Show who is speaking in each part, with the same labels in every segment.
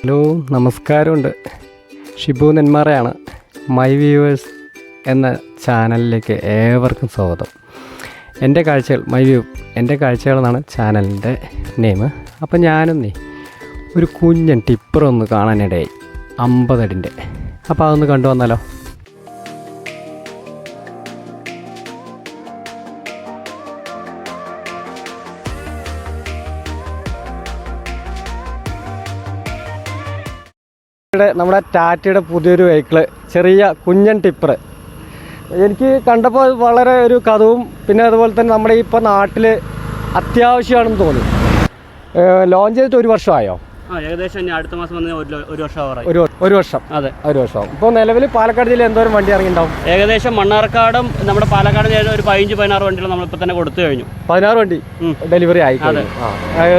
Speaker 1: Hello, നമസ്കാരമുണ്ട്. Shibu നെന്മാറയാണ്. My viewers എന്ന ചാനലിലേക്ക് ഏവർക്കും സ്വാഗതം. എൻ്റെ കാഴ്ചകൾ എന്നാണ് ചാനലിൻ്റെ നെയിം. അപ്പം ഞാനൊന്നേ ഒരു കുഞ്ഞൻ ടിപ്പറൊന്ന് കാണാനിടയായി, 50 അടിൻ്റെ. അപ്പോൾ അതൊന്ന് കണ്ടു വന്നാലോ? നമ്മുടെ ടാറ്റയുടെ പുതിയൊരു വെഹിക്കിള്, ചെറിയ കുഞ്ഞൻ ടിപ്പർ. എനിക്ക് കണ്ടപ്പോൾ വളരെ ഒരു കഥവും, പിന്നെ അതുപോലെ തന്നെ നമ്മുടെ ഇപ്പോൾ നാട്ടിൽ അത്യാവശ്യമാണെന്ന് തോന്നി. ലോഞ്ച് ചെയ്തിട്ട് 1 വർഷമായോ?
Speaker 2: ഏകദേശം അടുത്ത മാസം വന്ന് 1 വർഷം.
Speaker 1: ഒരു വർഷം.
Speaker 2: അതെ,
Speaker 1: 1 വർഷം. ഇപ്പോൾ നിലവിൽ പാലക്കാട് ജില്ലയിൽ എന്തോരം വണ്ടി ഇറങ്ങിയിട്ടുണ്ടാവും?
Speaker 2: ഏകദേശം മണ്ണാർക്കാടും നമ്മുടെ പാലക്കാട് ഒരു 15-16 വണ്ടികൾ നമ്മളിപ്പോൾ തന്നെ കൊടുത്തു കഴിഞ്ഞു.
Speaker 1: 16 വണ്ടി ഡെലിവറി ആയി.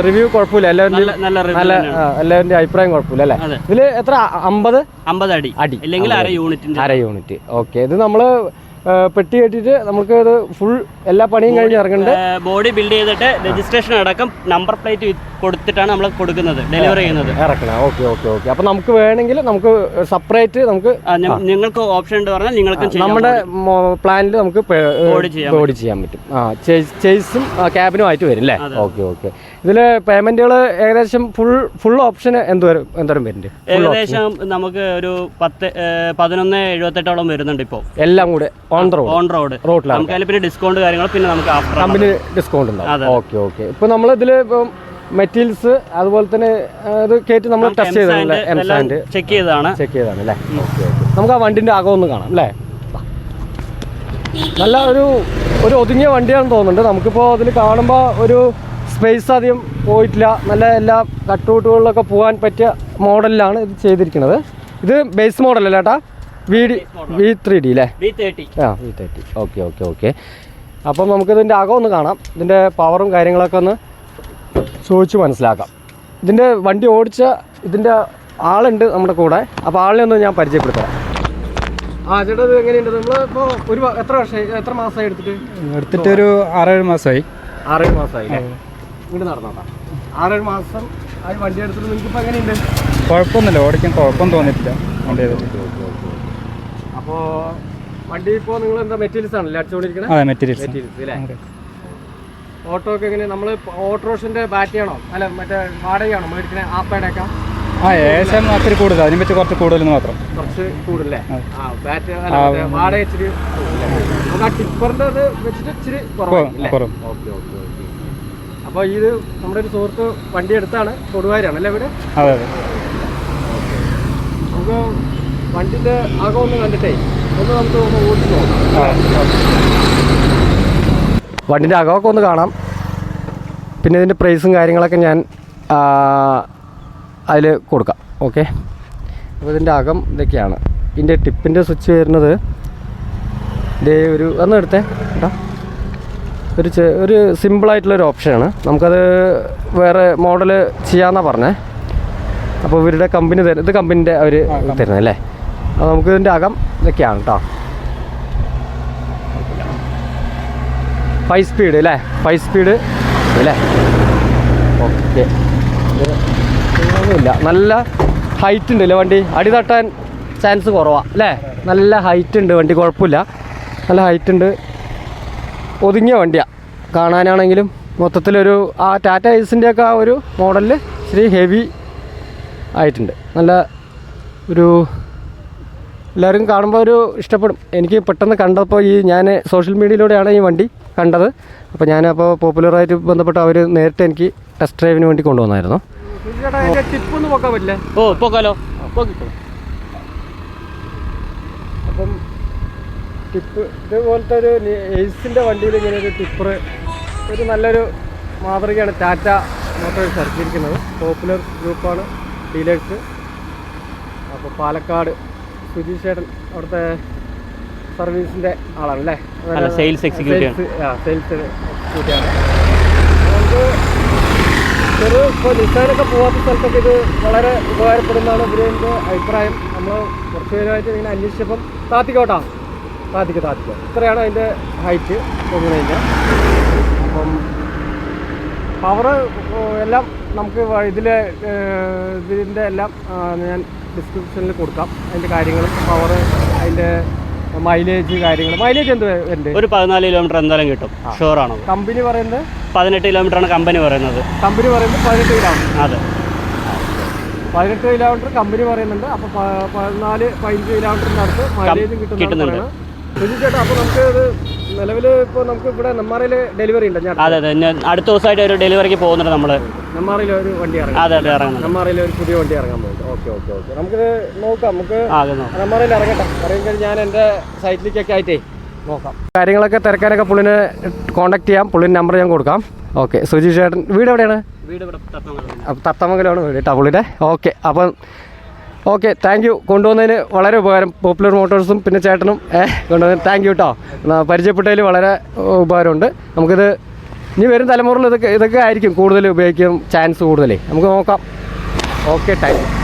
Speaker 1: റിവ്യൂ കുഴപ്പമില്ല, എല്ലാവരുടെ അഭിപ്രായം കുഴപ്പമില്ല അല്ലേ? ഇതിൽ എത്ര? 50 അടി
Speaker 2: അല്ലെങ്കിൽ അര
Speaker 1: യൂണിറ്റ്. ഓക്കെ. ഇത് നമ്മൾ പെട്ടി കെട്ടിയിട്ട് നമുക്ക് ഇത് ഫുൾ എല്ലാ പണിയും കഴിഞ്ഞ് ഇറങ്ങുന്നുണ്ട്.
Speaker 2: ബോഡി ബിൽഡ് ചെയ്തിട്ട് രജിസ്ട്രേഷൻ അടക്കം നമ്പർ പ്ലേറ്റ് കൊടുത്തിട്ടാണ് നമ്മൾ കൊടുക്കുന്നത്, ഡെലിവറി ചെയ്യുന്നത്,
Speaker 1: ഇറക്കണം. ഓക്കെ. അപ്പോൾ നമുക്ക് വേണമെങ്കിൽ നമുക്ക് സെപ്പറേറ്റ്
Speaker 2: നിങ്ങൾക്ക് ഓപ്ഷൻ ഉണ്ട് പറഞ്ഞാൽ നിങ്ങൾക്ക്
Speaker 1: നമ്മുടെ പ്ലാനിൽ നമുക്ക് ബോഡി ചെയ്യാൻ പറ്റും. ചേസും ക്യാബിനും ആയിട്ട് വരും അല്ലേ? ഓക്കെ. ഇതിൽ പേയ്മെന്റുകൾ ഏകദേശം ഫുൾ ഓപ്ഷൻ എന്തോരം വരുന്നുണ്ട്?
Speaker 2: ഏകദേശം നമുക്ക് ഒരു 1178 വരുന്നുണ്ട് ഇപ്പോൾ, എല്ലാം കൂടെ ഓൺ റോഡ് നമുക്ക് അതിൽ പിന്നെ ഡിസ്കൗണ്ട് കാര്യങ്ങൾ പിന്നെ നമുക്ക്
Speaker 1: കമ്പനി ഡിസ്കൗണ്ട് ഉണ്ടാവും. ഓക്കെ. ഇപ്പോൾ നമ്മൾ ഇതിൽ ഇപ്പം മെറ്റീരിയൽസ് അതുപോലെ തന്നെ ഇത് കയറ്റി നമ്മൾ ടെസ്റ്റ് ചെയ്തതാണ്,
Speaker 2: ചെക്ക് ചെയ്തതാണ്
Speaker 1: അല്ലേ? ഓക്കെ. നമുക്ക് ആ വണ്ടിൻ്റെ അകം ഒന്ന് കാണാം അല്ലേ? നല്ല ഒരു ഒതുങ്ങിയ വണ്ടിയാണെന്ന് തോന്നുന്നുണ്ട്. നമുക്കിപ്പോൾ അതിൽ കാണുമ്പോൾ ഒരു സ്പേസ് അധികം പോയിട്ടില്ല. നല്ല എല്ലാ കട്ടൗട്ടുകളിലൊക്കെ പോകാൻ പറ്റിയ മോഡലിലാണ് ഇത് ചെയ്തിരിക്കുന്നത്. ഇത് ബേസ് മോഡലല്ല ചേട്ടാ, V3D അല്ലേ? V30. ഓക്കെ. അപ്പം നമുക്കിതിൻ്റെ അകം ഒന്ന് കാണാം, ഇതിൻ്റെ പവറും കാര്യങ്ങളൊക്കെ ഒന്ന് ചോദിച്ച് മനസ്സിലാക്കാം. ഇതിൻ്റെ വണ്ടി ഓടിച്ച ഇതിൻ്റെ ആളുണ്ട് നമ്മുടെ കൂടെ. അപ്പോൾ ആളിനെ ഒന്ന് ഞാൻ പരിചയപ്പെടുത്താം. ചേട്ടാ, ഇത് എങ്ങനെയുണ്ട്? നമ്മളിപ്പോൾ എത്ര മാസമായി എടുത്തിട്ട്?
Speaker 3: ഒരു 6-7 മാസമായി.
Speaker 1: 6-7 മാസമായി ഇങ്ങോട്ട് നടന്നോട്ടാ. 6-7 മാസം ആയി വണ്ടി എടുത്തിട്ട്. നിങ്ങൾക്കിപ്പോൾ എങ്ങനെയുണ്ട്?
Speaker 3: കുഴപ്പമൊന്നുമില്ല, ഓടിക്കാൻ കുഴപ്പം തോന്നിയിട്ടില്ല വണ്ടി എടുത്തിട്ട്.
Speaker 1: അപ്പോൾ വണ്ടി ഇപ്പോൾ നിങ്ങൾ എന്താ മെറ്റീരിയൽസ് ആണല്ലേ അടിച്ചുകൊണ്ടിരിക്കുന്നത്?
Speaker 3: അതെ, മെറ്റീരിയൽസ്
Speaker 1: അല്ലേ? ഓട്ടോ ഒക്കെ എങ്ങനെ? നമ്മൾ ഓട്ടോറിക്ഷൻ്റെ ബാറ്ററിയാണോ അല്ല മറ്റേ വാടകയാണോ മേടിക്കുന്നത്? ആപ്പയുടെയൊക്കെ
Speaker 3: ഏകദേശം അത്തിരി കൂടുതൽ, അതിനെ പറ്റി കുറച്ച് കൂടുതലെന്ന് മാത്രം.
Speaker 1: കുറച്ച് കൂടുതലേ? ബാറ്ററി വാടക ഇച്ചിരി നമുക്ക് ആ ടിപ്പറിൻ്റെ അത് വെച്ചിട്ട് ഇച്ചിരി കുറവ്. ഓക്കെ. അപ്പോൾ ഇത് നമ്മുടെ ഒരു സുഹൃത്ത് വണ്ടി എടുത്താണ്, കൊടുവാരാണ് അല്ലേ ഇവിടെ?
Speaker 3: അതെ.
Speaker 1: നമുക്ക് വണ്ടിൻ്റെ അകം ഒന്ന് കണ്ടിട്ടേ നമുക്ക് ഓടിച്ച് നോക്കാം. വണ്ടിൻ്റെ അകമൊക്കെ ഒന്ന് കാണാം. പിന്നെ ഇതിൻ്റെ പ്രൈസും കാര്യങ്ങളൊക്കെ ഞാൻ അതിൽ കൊടുക്കാം. ഓക്കെ. അപ്പോൾ ഇതിൻ്റെ അകം ഇതൊക്കെയാണ്. ഇതിൻ്റെ ടിപ്പിൻ്റെ സ്വിച്ച് വരുന്നത് ഇതേ ഒന്ന് എടുത്തേ കേട്ടോ. ഒരു സിമ്പിളായിട്ടുള്ളൊരു ഓപ്ഷനാണ്. നമുക്കത് വേറെ മോഡൽ ചെയ്യാമെന്നാണ് പറഞ്ഞത്. അപ്പോൾ ഇവരുടെ കമ്പനി ഇത് കമ്പനീൻ്റെ അവർ തരുന്നത് അല്ലേ? അപ്പോൾ നമുക്ക് ഇതിൻ്റെ അകം ഇതൊക്കെയാണ് കേട്ടോ. 5 സ്പീഡ് അല്ലേ? 5 സ്പീഡ് അല്ലേ? ഓക്കെ. ഒന്നുമില്ല, നല്ല ഹൈറ്റ് ഉണ്ട് അല്ലേ വണ്ടി? അടി തട്ടാൻ ചാൻസ് കുറവാണ് അല്ലേ? നല്ല ഹൈറ്റ് ഉണ്ട് വണ്ടി, കുഴപ്പമില്ല, നല്ല ഹൈറ്റ് ഉണ്ട്. ഒതുങ്ങിയ വണ്ടിയാണ് കാണാനാണെങ്കിലും. മൊത്തത്തിലൊരു ആ ടാറ്റ ഐസിൻ്റെ ഒക്കെ ആ ഒരു മോഡലിൽ ഇച്ചിരി ഹെവി ആയിട്ടുണ്ട്. നല്ല എല്ലാവരും കാണുമ്പോൾ ഇഷ്ടപ്പെടും. എനിക്ക് പെട്ടെന്ന് കണ്ടപ്പോൾ ഞാൻ സോഷ്യൽ മീഡിയയിലൂടെയാണ് ഈ വണ്ടി കണ്ടത്. അപ്പോൾ ഞാനപ്പോൾ പോപ്പുലറായിട്ട് ബന്ധപ്പെട്ട് അവർ നേരിട്ട് എനിക്ക് ടെസ്റ്റ് ഡ്രൈവിന് വേണ്ടി കൊണ്ടുവന്നായിരുന്നു. ടിപ്പൊന്നും പോക്കാൻ പറ്റില്ലേ?
Speaker 2: പോക്കാലോ.
Speaker 1: അപ്പം ടിപ്പ് ഇതുപോലത്തെ ഒരു എയ്സിൻ്റെ വണ്ടിയിൽ ഇങ്ങനെ ഒരു ടിപ്പർ നല്ലൊരു മാതൃകയാണ് ടാറ്റ മോട്ടോഴ്സ് ഇറക്കിയിരിക്കുന്നത്. പോപ്പുലർ ഗ്രൂപ്പാണ് ഡീലേഴ്സ്. അപ്പോൾ പാലക്കാട് സുജീഷ് ചേട്ടൻ അവിടുത്തെ സർവീസിൻ്റെ ആളാണല്ലേ?
Speaker 2: Sales executive.
Speaker 1: നമുക്ക് ഇപ്പോൾ നിസാനൊക്കെ പോകാത്ത സ്ഥലത്തൊക്കെ ഇത് വളരെ ഉപകാരപ്പെടുന്നതാണ് ഇവരുടെ അഭിപ്രായം. നമ്മൾ കുറച്ച് പേരുമായിട്ട് ഇങ്ങനെ അന്വേഷിച്ചപ്പം താത്തിക്കോ ഇത്രയാണ് അതിൻ്റെ ഹൈറ്റ് തോന്നുന്നു കഴിഞ്ഞാൽ. അപ്പം പവർ എല്ലാം നമുക്ക് ഇതിൻ്റെ എല്ലാം ഞാൻ ഡിസ്ക്രിപ്ഷനിൽ കൊടുക്കാം. അതിൻ്റെ കാര്യങ്ങൾ, പവർ, അതിൻ്റെ മൈലേജ് കാര്യങ്ങൾ. മൈലേജ് എന്ത് ഉണ്ട്?
Speaker 2: ഒരു 14 കിലോമീറ്റർ എന്തായാലും കിട്ടും, ഷുവറാണ്.
Speaker 1: കമ്പനി പറയുന്നത്
Speaker 2: 18 കിലോമീറ്ററാണ് കമ്പനി പറയുന്നത്.
Speaker 1: 18 കിലോമീറ്റർ.
Speaker 2: അതെ,
Speaker 1: 18 കിലോമീറ്റർ കമ്പനി പറയുന്നുണ്ട്. അപ്പോൾ 14-15 കിലോമീറ്ററിനടുത്ത് മൈലേജും കിട്ടുന്നുണ്ട്. ചേട്ടാ, അപ്പോൾ നമുക്ക് ഇത് നിലവിൽ ഇപ്പോൾ നമുക്ക് ഇവിടെ നെമ്മാറയിൽ ഡെലിവറി ഉണ്ട്.
Speaker 2: അതെ അതെ, അടുത്ത ദിവസമായിട്ട് ഒരു ഡെലിവറിക്ക് പോകുന്നുണ്ട് നമ്മൾ.
Speaker 1: നെമ്മാറയിൽ ഒരു വണ്ടി ഇറങ്ങാം.
Speaker 2: അതെ അതെ, ഇറങ്ങുന്നത്.
Speaker 1: നെമ്മാറയിൽ ഒരു പുതിയ വണ്ടി ഇറങ്ങാൻ പോകുന്നുണ്ട്. ഓക്കെ. നമുക്കിത് നോക്കാം. നമുക്ക് നെമ്മാറയിൽ ഇറങ്ങട്ടെ. ഇറങ്ങിക്കഴിഞ്ഞാൽ ഞാൻ എൻ്റെ സൈറ്റിലേക്കൊക്കെ ആയിട്ടേ നോക്കാം. കാര്യങ്ങളൊക്കെ തിരക്കാനൊക്കെ പുള്ളിനെ കോൺടാക്ട് ചെയ്യാം. പുള്ളിൻ്റെ നമ്പർ ഞാൻ കൊടുക്കാം. ഓക്കെ. സുജി ചേട്ടൻ വീട് എവിടെയാണ്?
Speaker 2: വീട് ഇവിടെ
Speaker 1: തത്തമംഗലമാണ് വീട് കേട്ടോ പുള്ളിയുടെ. അപ്പം ഓക്കെ, താങ്ക് യു. കൊണ്ടുവന്നതിന് വളരെ ഉപകാരം. പോപ്പുലർ മോട്ടോഴ്സും പിന്നെ ചേട്ടനും കൊണ്ടുവന്നതിന് താങ്ക് യു കേട്ടോ. പരിചയപ്പെട്ടതിൽ വളരെ ഉപകാരമുണ്ട്. നമുക്കിത് ഇനി വരും തലമുറയിൽ ഇതൊക്കെ ആയിരിക്കും കൂടുതൽ ഉപയോഗിക്കാൻ ചാൻസ് കൂടുതലേ. നമുക്ക് നോക്കാം. Okay, thank you.